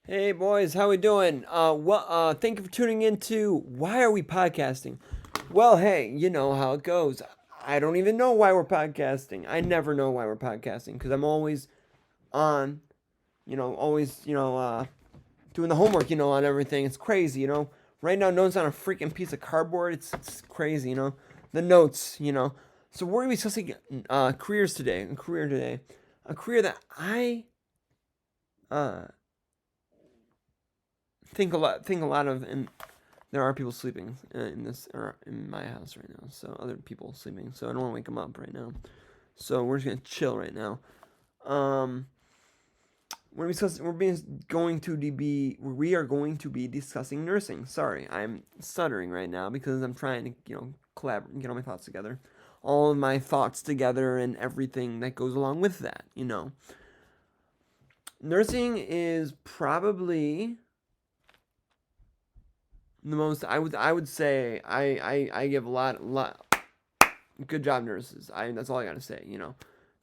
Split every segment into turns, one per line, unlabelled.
Hey boys, how we doing? Thank you for tuning in to Why Are We Podcasting? Well, hey, you know how it goes. I don't even know why we're podcasting. I never know why we're podcasting because I'm always on, doing the homework, on everything. It's crazy. Right now, no one's on a freaking piece of cardboard. It's crazy. The notes. So we're gonna be discussing careers today. A career that I uh think a lot of, and there are people sleeping in this or in my house right now. So other people sleeping. So I don't want to wake them up right now. So we're just gonna chill right now. Um, we are going to be discussing nursing. Sorry, I'm stuttering right now because I'm trying to collaborate, get all my thoughts together, all of my thoughts together, and everything that goes along with that. Nursing is probably the most. I would say I give a lot good job, nurses. That's all I gotta say.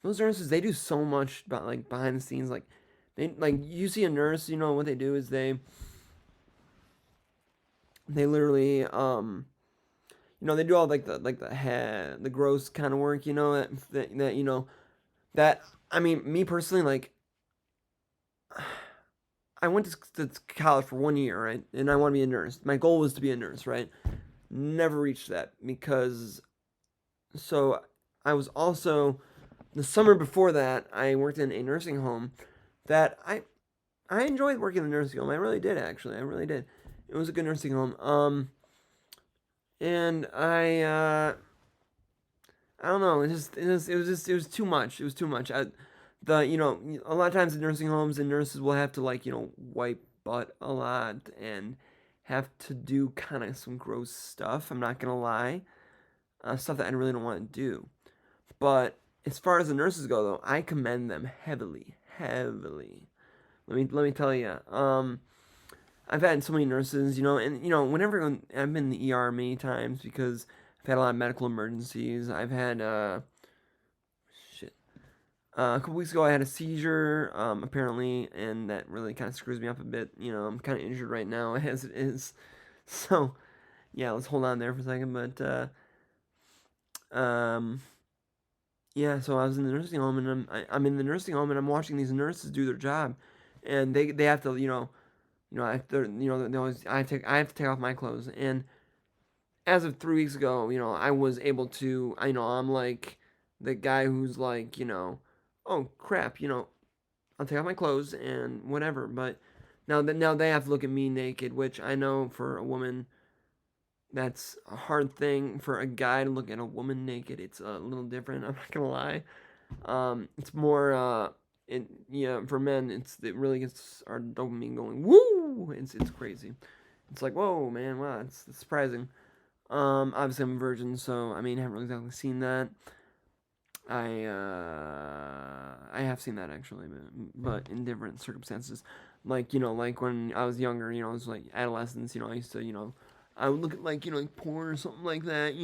Those nurses, they do so much about, like, behind the scenes. Like, you see a nurse. What they do is they literally they do all, like, the head, the gross kind of work. That I mean, me personally, like, I went to college for 1 year, right, and I want to be a nurse. My goal was to be a nurse, right. Never reached that because so I was also the summer before that, I worked in a nursing home that I enjoyed working in a nursing home. I really did, actually. I really did. It was a good nursing home. And I don't know. It was too much. It was too much. A lot of times in nursing homes, and nurses will have to, like, wipe butt a lot and have to do kind of some gross stuff. I'm not gonna lie, stuff that I really don't want to do. But as far as the nurses go, though, I commend them heavily, heavily. Let me tell you. I've had so many nurses, and whenever I've been in the ER many times because I've had a lot of medical emergencies. I've had shit. A couple weeks ago, I had a seizure, apparently, and that really kind of screws me up a bit. I'm kind of injured right now as it is. So yeah, let's hold on there for a second. But um, yeah, so I was in the nursing home, and I'm in the nursing home, and I'm watching these nurses do their job, and they have to, I have to, they always I have to take off my clothes. And as of 3 weeks ago, I was able to. I'm like the guy who's like, oh crap, I'll take off my clothes and whatever. But now they have to look at me naked, which I know for a woman that's a hard thing. For a guy to look at a woman naked, it's a little different. I'm not gonna lie. It's more yeah, for men, it really gets our dopamine going. Woo! It's crazy. It's like, whoa, man, wow, it's surprising. Obviously I'm a virgin, so I mean, I haven't really exactly seen that. I have seen that, actually, but in different circumstances. Like, like when I was younger, it was like adolescence. I used to, I would look at, like, like porn or something like that.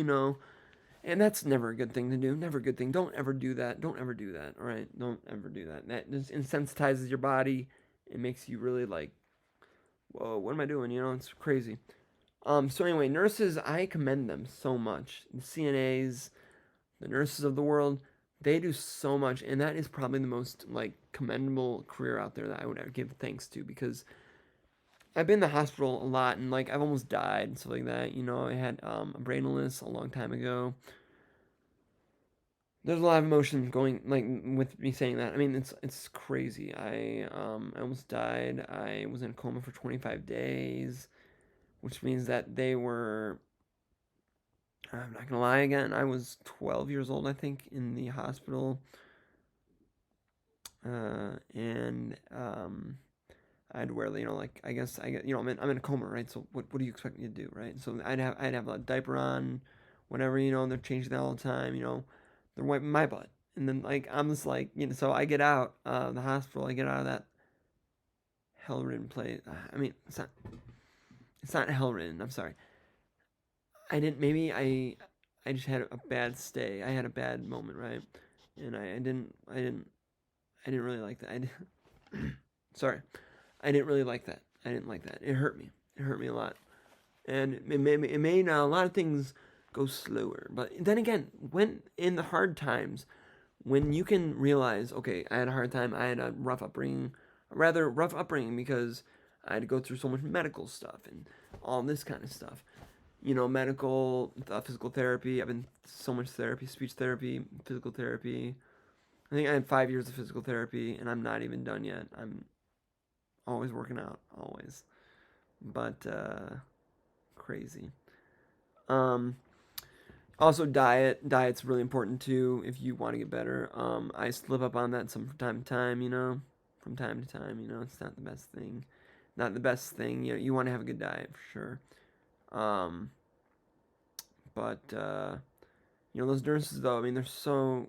And that's never a good thing to do. Never a good thing. Don't ever do that. Don't ever do that. All right. Don't ever do that. That just insensitizes your body. It makes you really like, whoa, what am I doing? It's crazy. So anyway, nurses, I commend them so much. The CNAs, the nurses of the world, they do so much, and that is probably the most, like, commendable career out there that I would ever give thanks to, because I've been in the hospital a lot, and, like, I've almost died and stuff like that. I had a brain illness a long time ago. There's a lot of emotion going, like, with me saying that. I mean, it's crazy. I almost died. I was in a coma for 25 days, which means that they were. I'm not gonna lie again. I was 12 years old, I think, in the hospital, and I had to wear, like, I guess I get, I'm in a coma, right? So what do you expect me to do, right? So I'd have a diaper on, whatever, and they're changing that all the time. They're wiping my butt. And then, like, I'm just like, so I get out of the hospital, I get out of that hell-ridden place. I mean, it's not hell-ridden, I'm sorry. I just had a bad stay. I had a bad moment, right? And I didn't really like that. Sorry. I didn't really like that. I didn't like that. It hurt me. It hurt me a lot, and it made a lot of things go slower. But then again, when in the hard times, when you can realize, okay, I had a hard time. I had a rough upbringing, a rather rough upbringing because I had to go through so much medical stuff and all this kind of stuff. Medical, physical therapy. I've been so much therapy, speech therapy, physical therapy. I think I had 5 years of physical therapy, and I'm not even done yet. I'm always working out, always. But crazy. Um, Also, diet's really important too if you want to get better. I slip up on that some from time to time. From time to time. It's not the best thing. Not the best thing. You want to have a good diet for sure. Um, but those nurses though. I mean, they're so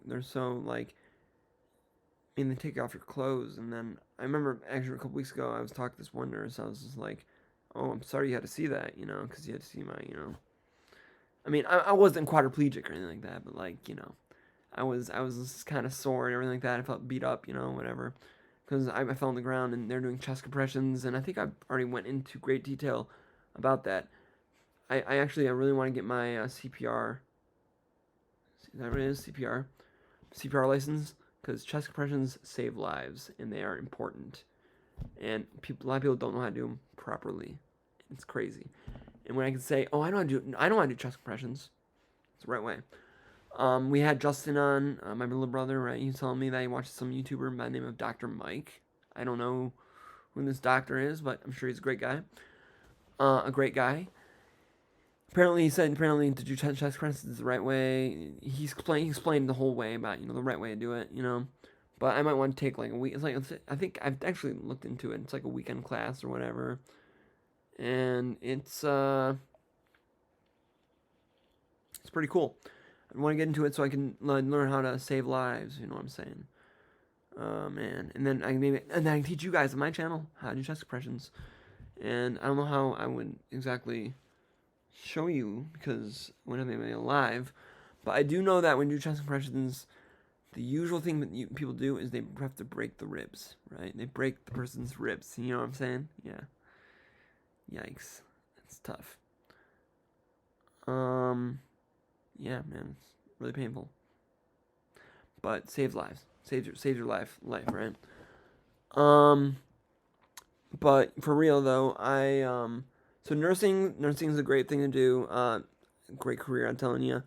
like. I mean, they take off your clothes, and then I remember actually a couple weeks ago I was talking to this one nurse. I was just like, "Oh, I'm sorry you had to see that," because you had to see my. I mean, I wasn't quadriplegic or anything like that, but like I was kind of sore and everything like that. I felt beat up, whatever, because I fell on the ground and they're doing chest compressions, and I think I already went into great detail about that. I really want to get my CPR. Is that what it is? CPR license, because chest compressions save lives and they are important, and a lot of people don't know how to do them properly. It's crazy. And when I can say, "Oh, I know how to do chest compressions," it's the right way. We had Justin on, my little brother, right? He was telling me that he watches some YouTuber by the name of Dr. Mike. I don't know who this doctor is, but I'm sure he's a great guy. A great guy. Apparently, he said to do chest compressions is the right way. He explained the whole way about the right way to do it. But I might want to take like a week. I think I've actually looked into it. It's like a weekend class or whatever, and it's pretty cool. I want to get into it so I can learn how to save lives. You know what I'm saying? Man, and then I can teach you guys on my channel how to do chest compressions. And I don't know how I would exactly show you because we don't have anybody alive. But I do know that when you do chest compressions, the usual thing that people do is they have to break the ribs, right? They break the person's ribs. You know what I'm saying? Yeah. Yikes. That's tough. Yeah, man, it's really painful. But saves lives. Saves your life, right? Um, but for real though, so nursing is a great thing to do. Great career, I'm telling you.